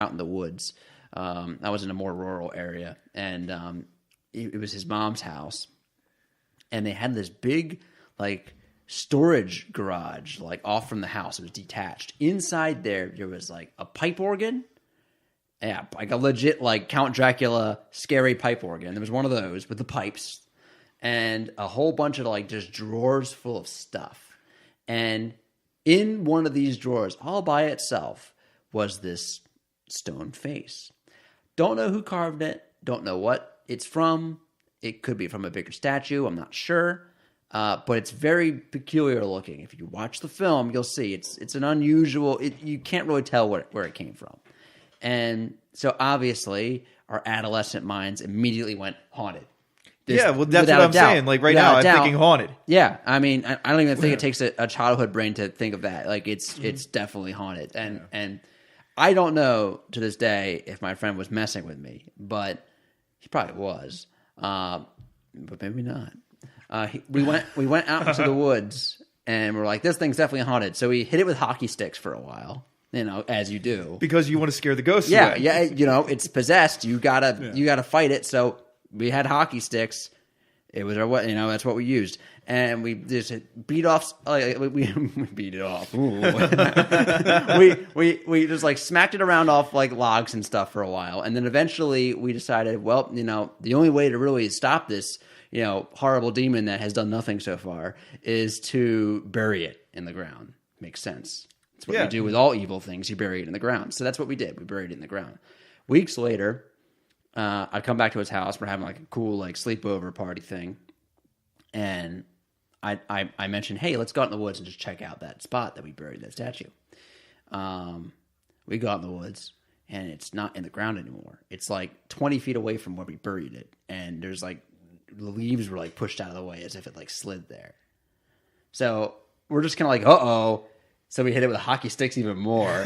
out in the woods. I was in a more rural area, and it was his mom's house, and they had this big like storage garage like off from the house. It was detached. Inside there was like a pipe organ. Yeah, like a legit like Count Dracula scary pipe organ. There was one of those with the pipes and a whole bunch of like just drawers full of stuff. And in one of these drawers, all by itself, was this stone face. Don't know who carved it. Don't know what it's from. It could be from a bigger statue. I'm not sure. But it's very peculiar looking. If you watch the film, you'll see it's an unusual. You can't really tell where it came from. And so obviously our adolescent minds immediately went haunted. Yeah, well, that's what I'm saying. Like right now, I'm thinking haunted. Yeah, I mean, I don't even think it takes a childhood brain to think of that. Like it's definitely haunted. And I don't know to this day if my friend was messing with me, but he probably was. But maybe not. We went out into the woods and we're like, this thing's definitely haunted. So we hit it with hockey sticks for a while. You know, as you do, because you want to scare the ghosts away. Yeah, you know, it's possessed. You gotta fight it. So we had hockey sticks. It was that's what we used, and we just beat off. We beat it off. we just like smacked it around off like logs and stuff for a while, and then eventually we decided, well, the only way to really stop this, horrible demon that has done nothing so far is to bury it in the ground. Makes sense. That's what we do with all evil things. You bury it in the ground. So that's what we did. We buried it in the ground. Weeks later, I come back to his house. We're having like a cool like sleepover party thing. And I mentioned, hey, let's go out in the woods and just check out that spot that we buried that statue. We go out in the woods, and it's not in the ground anymore. It's like 20 feet away from where we buried it. And there's like the leaves were like pushed out of the way as if it like slid there. So we're just kind of like, uh-oh. So we hit it with hockey sticks even more.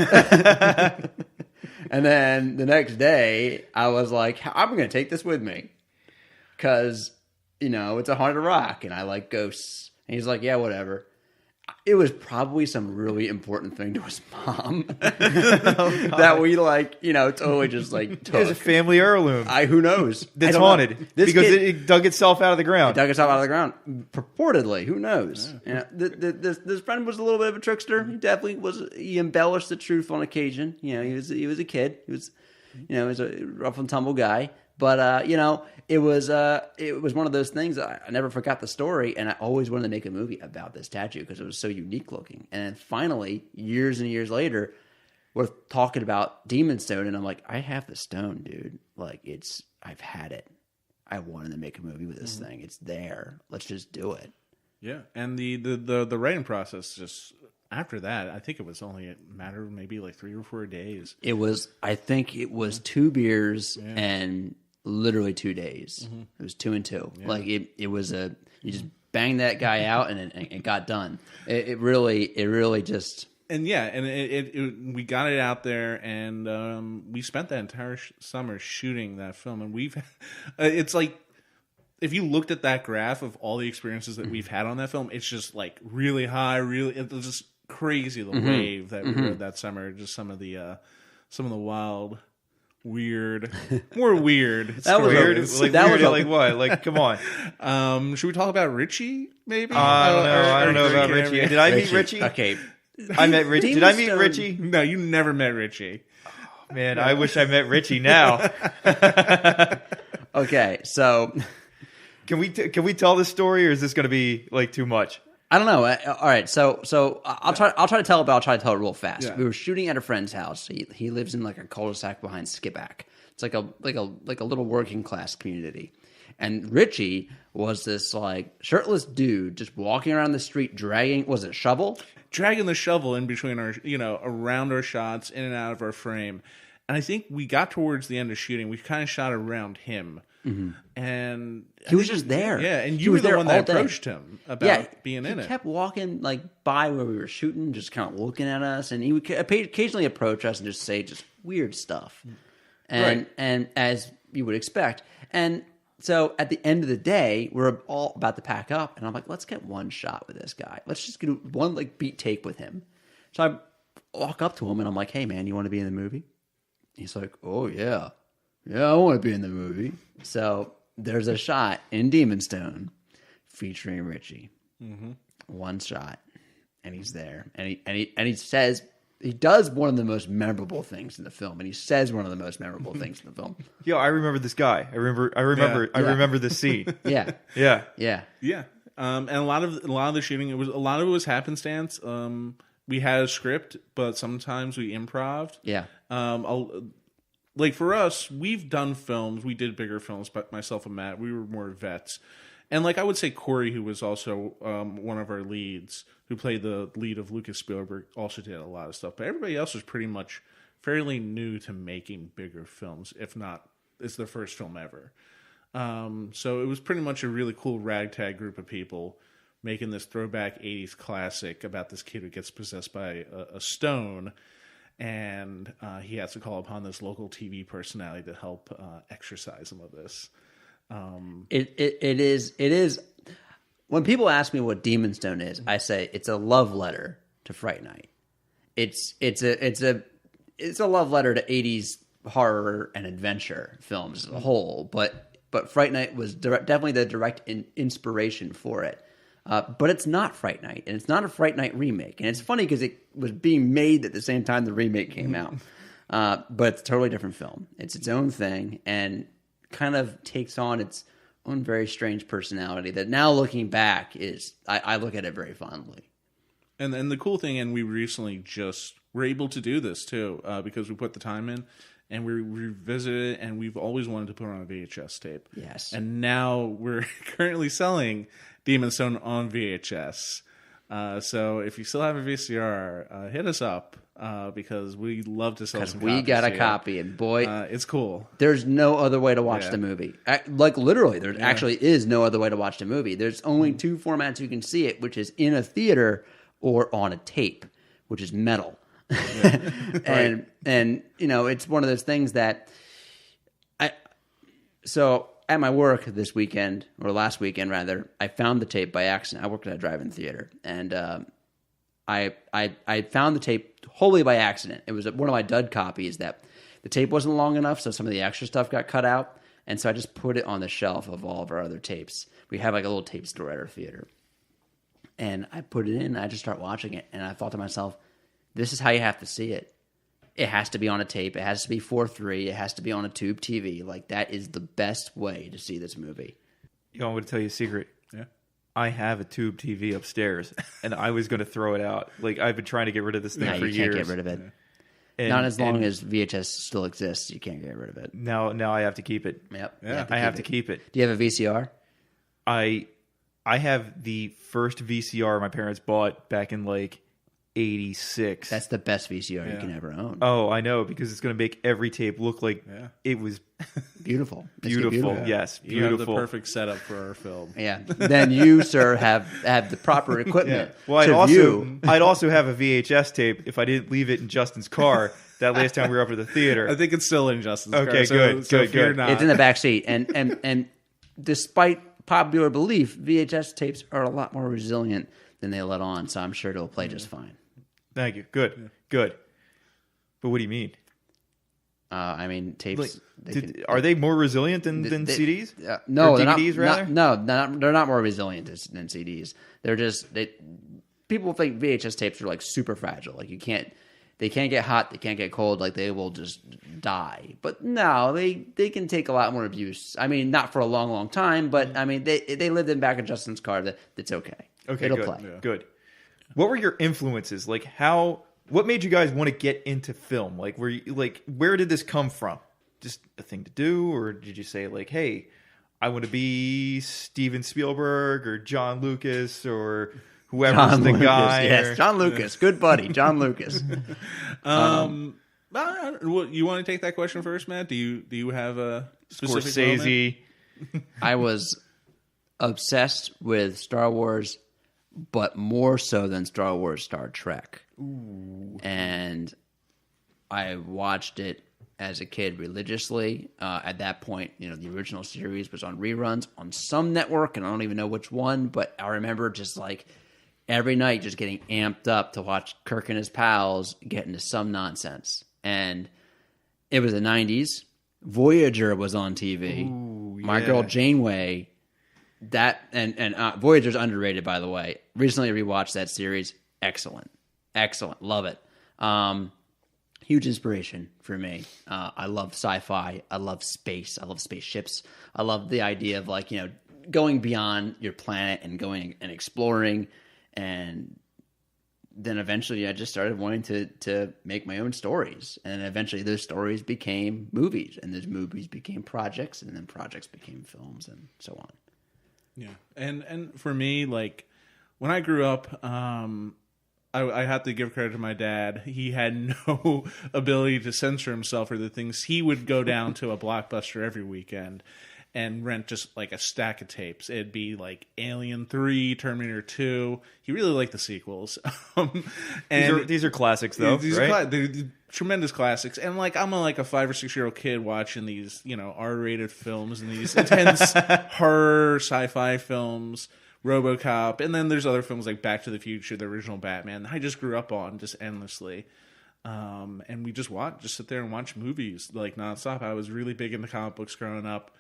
And then the next day, I was like, I'm going to take this with me. Because, it's a haunted rock, and I like ghosts. And he's like, yeah, whatever. It was probably some really important thing to his mom that we totally just like took. It was a family heirloom. Who knows? That's haunted because it dug itself out of the ground. It dug itself out of the ground. Purportedly, who knows? Yeah. This friend was a little bit of a trickster. He definitely was. He embellished the truth on occasion. He was a kid. He was a rough and tumble guy. But it was one of those things. I never forgot the story, and I always wanted to make a movie about this statue because it was so unique looking. And then finally, years and years later, we're talking about Demon Stone, and I'm like, I have the stone, dude. Like I've had it. I wanted to make a movie with this thing. It's there. Let's just do it. Yeah, and the writing process just. After that, I think it was only a matter of maybe like 3 or 4 days. I think it was 2 beers and literally 2 days. Mm-hmm. It was 2 and 2. Yeah. Like it was you just banged that guy out and it got done. It really just. And yeah, and we got it out there, and we spent that entire summer shooting that film, and it's like. If you looked at that graph of all the experiences that we've had on that film, it's just like really high, it was just crazy the wave that we rode that summer. Just some of the wild, weird, more weird. That was weird. Like what? Like come on. Should we talk about Richie? Maybe I don't know about Richie. Did I meet Richie? Okay, I met Richie. Did I meet Richie? No, you never met Richie. Oh, man, I wish I met Richie now. Okay, so. Can we tell this story, or is this going to be like too much? I don't know. All right, so I'll try to tell it, but I'll try to tell it real fast. Yeah. We were shooting at a friend's house. He lives in like a cul-de-sac behind Skippack. It's like a little working class community. And Richie was this like shirtless dude just walking around the street dragging the shovel in between our around our shots, in and out of our frame. And I think we got towards the end of shooting. We kind of shot around him. Mm-hmm. And he was just there. Yeah, and you were the one that approached him about being in it. He kept walking like by where we were shooting, just kind of looking at us, and he would occasionally approach us and just say just weird stuff, and as you would expect. And so at the end of the day, we're all about to pack up, and I'm like, let's get one shot with this guy. Let's just get one like beat take with him. So I walk up to him and I'm like, hey man, you want to be in the movie? He's like, oh, yeah. Yeah, I want to be in the movie. So there's a shot in Demon Stone featuring Richie. Mm-hmm. One shot. And he's there. And he says, he does one of the most memorable things in the film. And he says one of the most memorable things in the film. Yo, I remember this guy. I remember this scene. Yeah. Yeah. Yeah. Yeah. And a lot of the shooting, a lot of it was happenstance. We had a script, but sometimes we improv'd. Yeah. Like for us, we've done films. We did bigger films, but myself and Matt, we were more vets. And like I would say, Corey, who was also one of our leads, who played the lead of Lucas Spielberg, also did a lot of stuff. But everybody else was pretty much fairly new to making bigger films, if not, it's their first film ever. So it was pretty much a really cool ragtag group of people making this throwback 80s classic about this kid who gets possessed by a stone. And he has to call upon this local TV personality to help exorcise him of this. It is. When people ask me what Demon Stone is, I say it's a love letter to Fright Night. It's a love letter to 80s horror and adventure films as a whole. But Fright Night was definitely the direct inspiration for it. But it's not Fright Night, and it's not a Fright Night remake. And it's funny because it was being made at the same time the remake came out. But it's a totally different film. It's its own thing, and kind of takes on its own very strange personality that now looking back is, I look at it very fondly. And the cool thing, and we recently just were able to do this too, because we put the time in, and we revisited it, and we've always wanted to put it on a VHS tape. Yes. And now we're currently selling Demon Stone on VHS. So if you still have a VCR, hit us up, because we love to sell some copies. We got a copy, and boy, it's cool. There's no other way to watch the movie. Like literally, there actually is no other way to watch the movie. There's only two formats you can see it, which is in a theater or on a tape, which is metal. and you know, it's one of those things that so at my work this weekend, or last weekend rather, I found the tape by accident. I worked at a drive-in theater, and I found the tape wholly by accident. It was one of my dud copies that the tape wasn't long enough, so some of the extra stuff got cut out, and so I just put it on the shelf of all of our other tapes. We have like a little tape store at our theater, and I put it in, and I just start watching it, and I thought to myself, this is how you have to see it. It has to be on a tape. It has to be 4:3. It has to be on a tube TV. Like, that is the best way to see this movie. Yo, I'm going to tell you a secret. Yeah. I have a tube TV upstairs, and I was going to throw it out. Like, I've been trying to get rid of this thing for years. You can't get rid of it. And, not as long as VHS still exists. You can't get rid of it. Now I have to keep it. Yep. Yeah. I have to keep it. Do you have a VCR? I have the first VCR my parents bought back in like 86. That's the best VCR you can ever own. Oh, I know, because it's going to make every tape look like it was Beautiful. beautiful. Yes, You have beautiful. the perfect setup for our film. Yeah. Then you, sir, have the proper equipment. Well, I'd to view. also have a VHS tape if I didn't leave it in Justin's car that last time we were up at the theater. I think it's still in Justin's car. Okay, good, So good, fear good. not. It's in the back seat, and despite popular belief, VHS tapes are a lot more resilient than they let on. So I'm sure it'll play just fine. Thank you. Good. Good. But what do you mean? I mean, tapes. Are they more resilient than CDs? No, or they're DVDs rather. they're not more resilient than CDs. They're just people think VHS tapes are like super fragile. Like they can't get hot, they can't get cold. Like they will just die. But no, they can take a lot more abuse. I mean, not for a long, long time, but I mean, they lived in back of Justin's car. That's okay. Okay, it'll good. play. Yeah. Good. What were your influences? Like what made you guys want to get into film? Like where did this come from? Just a thing to do, or did you say like, hey, I want to be Steven Spielberg or John Lucas or whoever's the guy? Yes, John Lucas, good buddy, John Lucas. You want to take that question first, Matt? Do you have a specific Scorsese. moment? I was obsessed with Star Wars, but more so than Star Wars, Star Trek. Ooh. And I watched it as a kid religiously. At that point, the original series was on reruns on some network, and I don't even know which one, but I remember just like every night just getting amped up to watch Kirk and his pals get into some nonsense. And it was the 90s. Voyager was on TV. Ooh, My yeah. Girl Janeway. That and Voyager's underrated, by the way. Recently rewatched that series. Excellent. Love it. Huge inspiration for me. I love sci-fi. I love space. I love spaceships. I love the idea of like, going beyond your planet and going and exploring. And then eventually I just started wanting to make my own stories. And eventually those stories became movies, and those movies became projects, and then projects became films, and so on. Yeah. And for me, like, when I grew up, I have to give credit to my dad. He had no ability to censor himself or the things. He would go down to a Blockbuster every weekend and rent just like a stack of tapes. It'd be like Alien 3, Terminator 2. He really liked the sequels. And These are classics, though, right? They're tremendous classics. And like I'm like a 5 or 6 year old kid watching these, R-rated films and these intense horror sci-fi films. RoboCop, and then there's other films like Back to the Future, the original Batman. I just grew up on just endlessly, and we just sit there and watch movies like nonstop. I was really big into comic books growing up.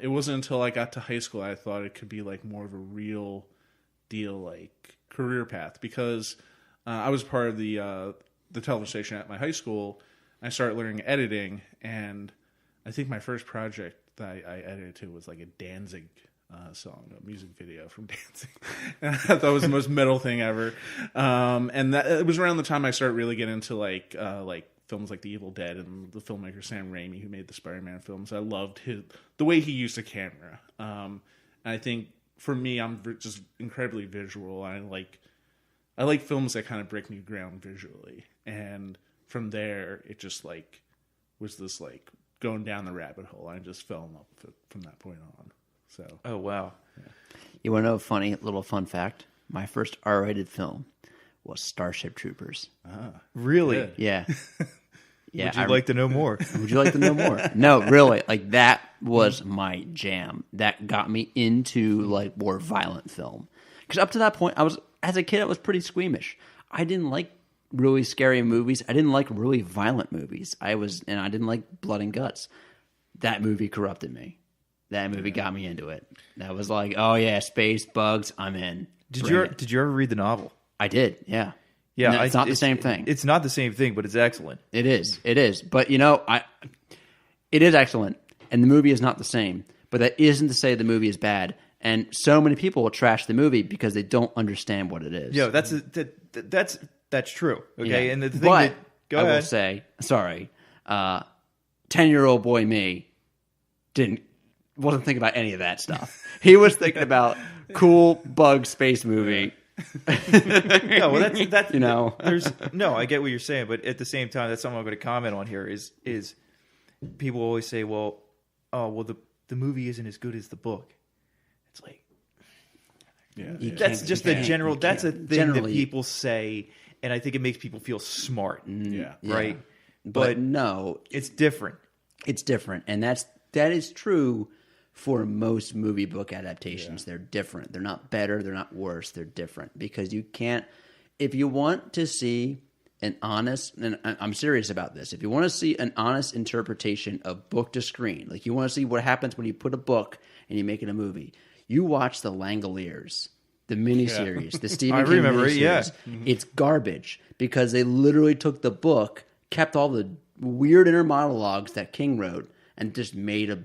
It wasn't until I got to high school I thought it could be like more of a real deal, like career path, because I was part of the television station at my high school. I started learning editing, and I think my first project that I edited to was like a Danzig song, a music video from Dancing. And I thought it was the most metal thing ever. And that it was around the time I started really getting into like films like The Evil Dead and the filmmaker Sam Raimi, who made the Spider-Man films. I loved the way he used the camera. And I think for me, I'm just incredibly visual. I like films that kind of break new ground visually. And from there, it just like was this like going down the rabbit hole. I just fell in love with it from that point on. So. Oh, wow. Yeah. You want to know a funny little fun fact? My first R-rated film was Starship Troopers. Really? Yeah. Yeah. Would you like to know more? Would you like to know more? No, really. Like, that was my jam. That got me into like more violent film. Because up to that point, as a kid, I was pretty squeamish. I didn't like really scary movies. I didn't like really violent movies. I didn't like blood and guts. That movie corrupted me. That movie got me into it. That was like, oh yeah, space, bugs, I'm in. Did you ever read the novel? I did, yeah. Yeah, No, it's not the same thing. It's not the same thing, but it's excellent. It is. But it is excellent, and the movie is not the same. But that isn't to say the movie is bad. And so many people will trash the movie because they don't understand what it is. Yeah, that's true. Okay, Yeah. and the thing but go I ahead. will say, sorry, 10-year-old boy me wasn't thinking about any of that stuff. He was thinking about cool bug space movie. No, well, that's I get what you're saying, but at the same time, that's something I'm going to comment on here. Is people always say, the movie isn't as good as the book. It's like, that's just a general. That's a thing that people say, and I think it makes people feel smart. Right. But no, it's different. It's different, and that is true for most movie book adaptations. They're different. They're not better. They're not worse. They're different because you can't. If you want to see an honest, and I'm serious about this, if you want to see an honest interpretation of book to screen, like you want to see what happens when you put a book and you make it a movie, you watch the Langoliers, the miniseries, the Stephen King miniseries. Mm-hmm. It's garbage because they literally took the book, kept all the weird inner monologues that King wrote, and just made a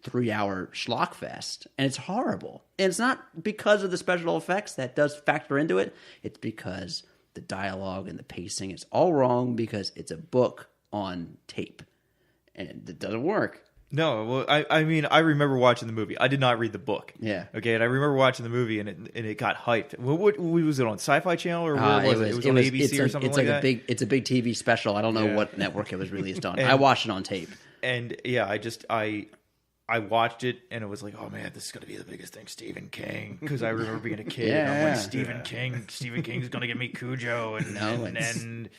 3-hour schlock fest. And it's horrible. And it's not because of the special effects that does factor into it. It's because the dialogue and the pacing is all wrong because it's a book on tape. And it doesn't work. No, well, I mean, I remember watching the movie. I did not read the book. Yeah. Okay, and I remember watching the movie, and it got hyped. What was it on Sci-Fi Channel or where was it? It was on ABC or something like that. It's a big TV special. I don't know what network it was released on. I watched it on tape. And yeah, I watched it, and it was like, oh man, this is going to be the biggest thing, Stephen King. Because I remember being a kid, and I'm like, Stephen King's going to give me Cujo and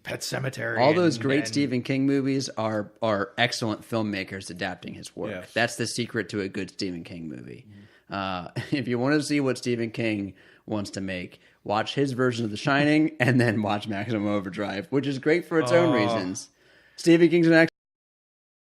Pet Cemetery. All those great Stephen King movies are excellent filmmakers adapting his work. Yes. That's the secret to a good Stephen King movie. If you want to see what Stephen King wants to make, watch his version of The Shining and then watch Maximum Overdrive, which is great for its own reasons. Stevie King's next.